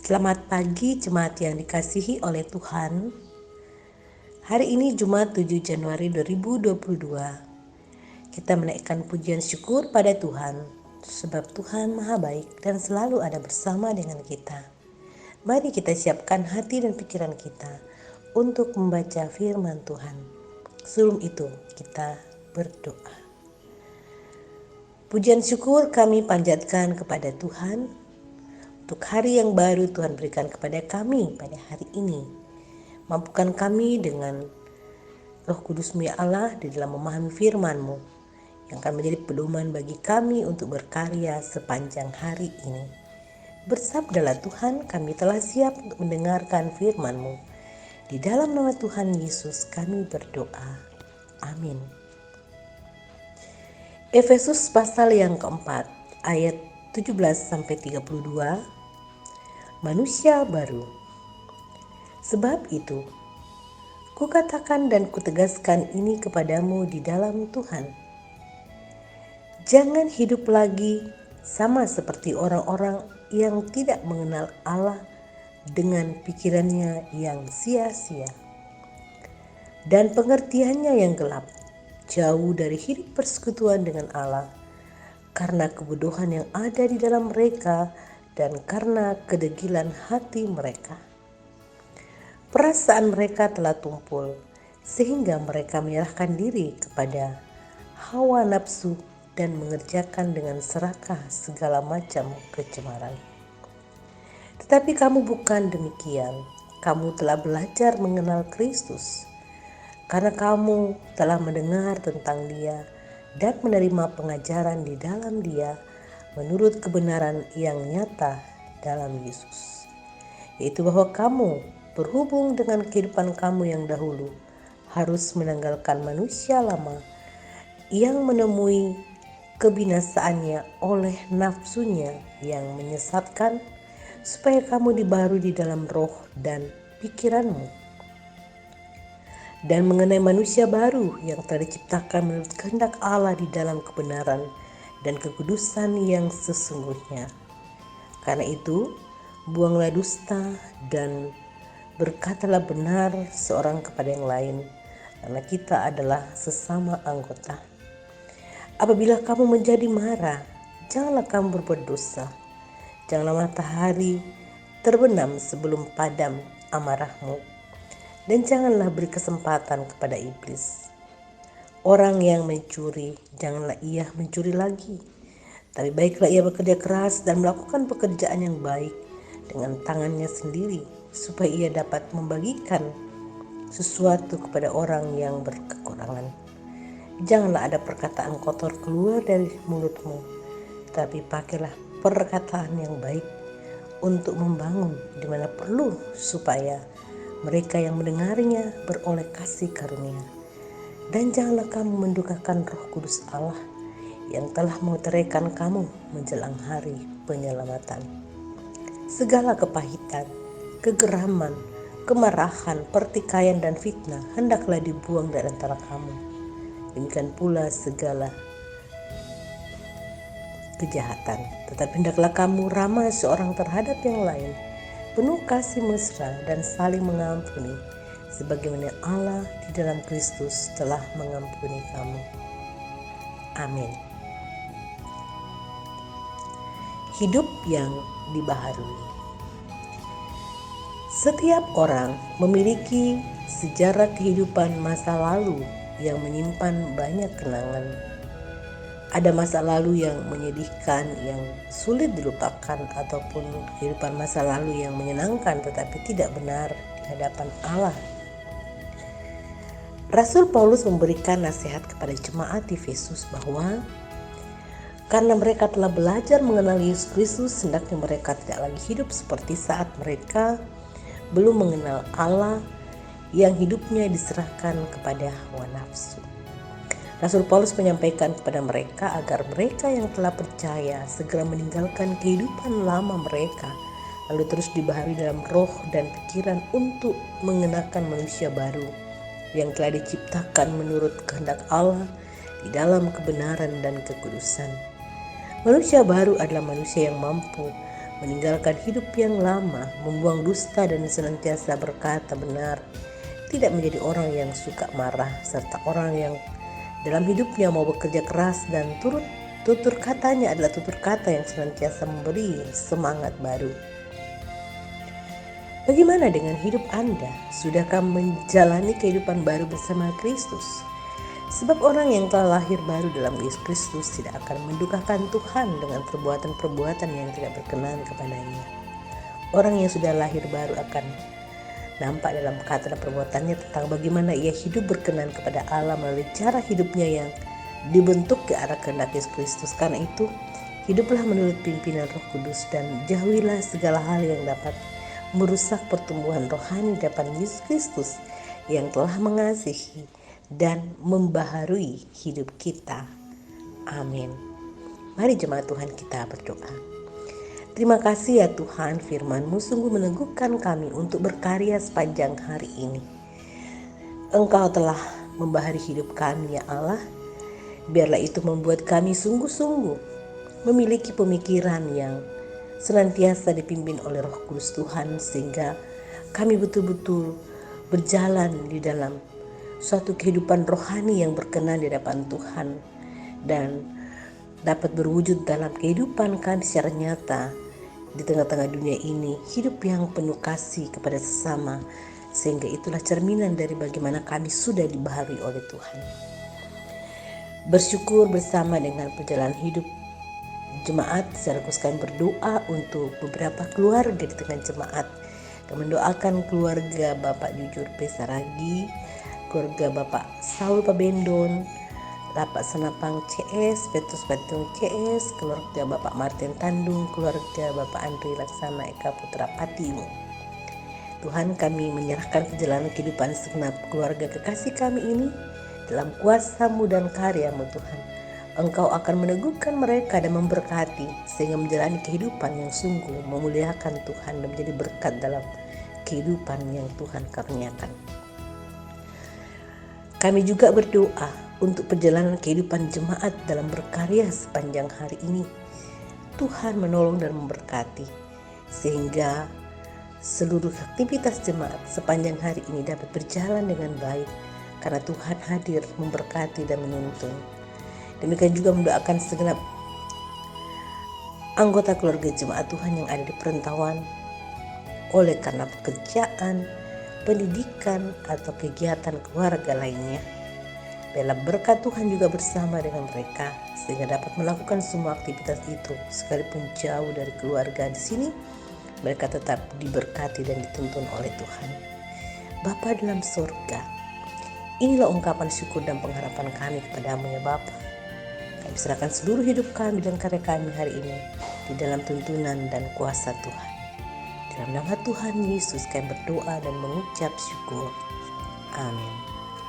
Selamat pagi jemaat yang dikasihi oleh Tuhan. Hari ini Jumat 7 Januari 2022. Kita menaikkan pujian syukur pada Tuhan, sebab Tuhan Maha Baik dan selalu ada bersama dengan kita. Mari kita siapkan hati dan pikiran kita untuk membaca firman Tuhan. Sebelum itu kita berdoa. Pujian syukur kami panjatkan kepada Tuhan untuk hari yang baru Tuhan berikan kepada kami pada hari ini. Mampukan kami dengan Roh Kudus-Mu ya Allah di dalam memahami firman-Mu yang akan menjadi pedoman bagi kami untuk berkarya sepanjang hari ini. Bersabdalah Tuhan, kami telah siap untuk mendengarkan firman-Mu. Di dalam nama Tuhan Yesus kami berdoa. Amin. Efesus pasal yang keempat ayat 17-32. Manusia baru. Sebab itu, kukatakan dan kutegaskan ini kepadamu di dalam Tuhan. Jangan hidup lagi sama seperti orang-orang yang tidak mengenal Allah dengan pikirannya yang sia-sia dan pengertiannya yang gelap, jauh dari hidup persekutuan dengan Allah, karena kebodohan yang ada di dalam mereka dan karena kedegilan hati mereka. Perasaan mereka telah tumpul sehingga mereka menyerahkan diri kepada hawa nafsu dan mengerjakan dengan serakah segala macam kecemaran. Tetapi kamu bukan demikian. Kamu telah belajar mengenal Kristus karena kamu telah mendengar tentang Dia dan menerima pengajaran di dalam Dia menurut kebenaran yang nyata dalam Yesus, yaitu bahwa kamu berhubung dengan kehidupan kamu yang dahulu harus menanggalkan manusia lama yang menemui kebinasaannya oleh nafsunya yang menyesatkan, supaya kamu dibaharui di dalam roh dan pikiranmu, dan mengenai manusia baru yang telah diciptakan menurut kehendak Allah di dalam kebenaran dan kekudusan yang sesungguhnya. Karena itu, buanglah dusta dan berkatalah benar seorang kepada yang lain, karena kita adalah sesama anggota. Apabila kamu menjadi marah, janganlah kamu berbuat dosa. Janganlah matahari terbenam sebelum padam amarahmu, dan janganlah beri kesempatan kepada iblis. Orang yang mencuri, janganlah ia mencuri lagi. Tapi baiklah ia bekerja keras dan melakukan pekerjaan yang baik dengan tangannya sendiri, supaya ia dapat membagikan sesuatu kepada orang yang berkekurangan. Janganlah ada perkataan kotor keluar dari mulutmu, tapi pakailah perkataan yang baik untuk membangun di mana perlu, supaya mereka yang mendengarnya beroleh kasih karunia. Dan janganlah kamu mendukakan Roh Kudus Allah yang telah menguteraikan kamu menjelang hari penyelamatan. Segala kepahitan, kegeraman, kemarahan, pertikaian, dan fitnah hendaklah dibuang dari antara kamu. Demikian pula segala kejahatan. Tetapi hendaklah kamu ramah seorang terhadap yang lain, penuh kasih mesra dan saling mengampuni, sebagaimana Allah di dalam Kristus telah mengampuni kamu. Amin. Hidup yang dibaharui. Setiap orang memiliki sejarah kehidupan masa lalu yang menyimpan banyak kenangan. Ada masa lalu yang menyedihkan, yang sulit dilupakan, ataupun kehidupan masa lalu yang menyenangkan tetapi tidak benar di hadapan Allah. Rasul Paulus memberikan nasihat kepada jemaat di Efesus bahwa karena mereka telah belajar mengenal Yesus Kristus, hendaknya mereka tidak lagi hidup seperti saat mereka belum mengenal Allah yang hidupnya diserahkan kepada hawa nafsu. Rasul Paulus menyampaikan kepada mereka agar mereka yang telah percaya segera meninggalkan kehidupan lama mereka, lalu terus dibaharui dalam roh dan pikiran untuk mengenakan manusia baru yang telah diciptakan menurut kehendak Allah di dalam kebenaran dan kekudusan. Manusia baru adalah manusia yang mampu meninggalkan hidup yang lama, membuang dusta dan senantiasa berkata benar, tidak menjadi orang yang suka marah, serta orang yang dalam hidupnya mau bekerja keras dan tutur katanya adalah tutur kata yang senantiasa memberi semangat baru. Bagaimana dengan hidup Anda? Sudahkah menjalani kehidupan baru bersama Kristus? Sebab orang yang telah lahir baru dalam Yesus Kristus tidak akan mendukakan Tuhan dengan perbuatan-perbuatan yang tidak berkenan kepadanya. Orang yang sudah lahir baru akan nampak dalam kata dan perbuatannya tentang bagaimana ia hidup berkenan kepada Allah melalui cara hidupnya yang dibentuk ke arah kehendak Yesus Kristus. Karena itu, hiduplah menurut pimpinan Roh Kudus dan jauhilah segala hal yang dapat merusak pertumbuhan rohani di depan Yesus Kristus yang telah mengasihi dan membaharui hidup kita. Amin. Mari jemaat Tuhan kita berdoa. Terima kasih ya Tuhan, firman-Mu sungguh meneguhkan kami untuk berkarya sepanjang hari ini. Engkau telah membahari hidup kami ya Allah. Biarlah itu membuat kami sungguh-sungguh memiliki pemikiran yang senantiasa dipimpin oleh Roh Kudus Tuhan, sehingga kami betul-betul berjalan di dalam suatu kehidupan rohani yang berkenan di hadapan Tuhan dan dapat berwujud dalam kehidupan kami secara nyata di tengah-tengah dunia ini, hidup yang penuh kasih kepada sesama, sehingga itulah cerminan dari bagaimana kami sudah dibaharui oleh Tuhan. Bersyukur bersama dengan perjalanan hidup jemaat, sekaligus kami berdoa untuk beberapa keluarga di tengah jemaat dan mendoakan keluarga Bapak Jujur P. Saragi, keluarga Bapak Saul Pabendon, Bapak Senapang CS, Petrus Batung CS, keluarga Bapak Martin Tandung, keluarga Bapak Andri Laksana Eka Putra Patimu. Tuhan, kami menyerahkan perjalanan kehidupan segenap keluarga kekasih kami ini dalam kuasa-Mu dan karya-Mu Tuhan. Engkau akan meneguhkan mereka dan memberkati sehingga menjalani kehidupan yang sungguh memuliakan Tuhan dan menjadi berkat dalam kehidupan yang Tuhan karuniakan. Kami juga berdoa untuk perjalanan kehidupan jemaat dalam berkarya sepanjang hari ini. Tuhan menolong dan memberkati sehingga seluruh aktivitas jemaat sepanjang hari ini dapat berjalan dengan baik karena Tuhan hadir memberkati dan menuntun. Demikian juga mendoakan segenap anggota keluarga jemaat Tuhan yang ada di perantauan oleh karena pekerjaan, pendidikan, atau kegiatan keluarga lainnya. Biarlah berkat Tuhan juga bersama dengan mereka sehingga dapat melakukan semua aktivitas itu sekalipun jauh dari keluarga di sini. Mereka tetap diberkati dan dituntun oleh Tuhan. Bapa dalam surga, inilah ungkapan syukur dan pengharapan kami kepadamu ya Bapa. Kami serahkan seluruh hidup kami dan karya kami hari ini di dalam tuntunan dan kuasa Tuhan. Dalam nama Tuhan Yesus kami berdoa dan mengucap syukur. Amin.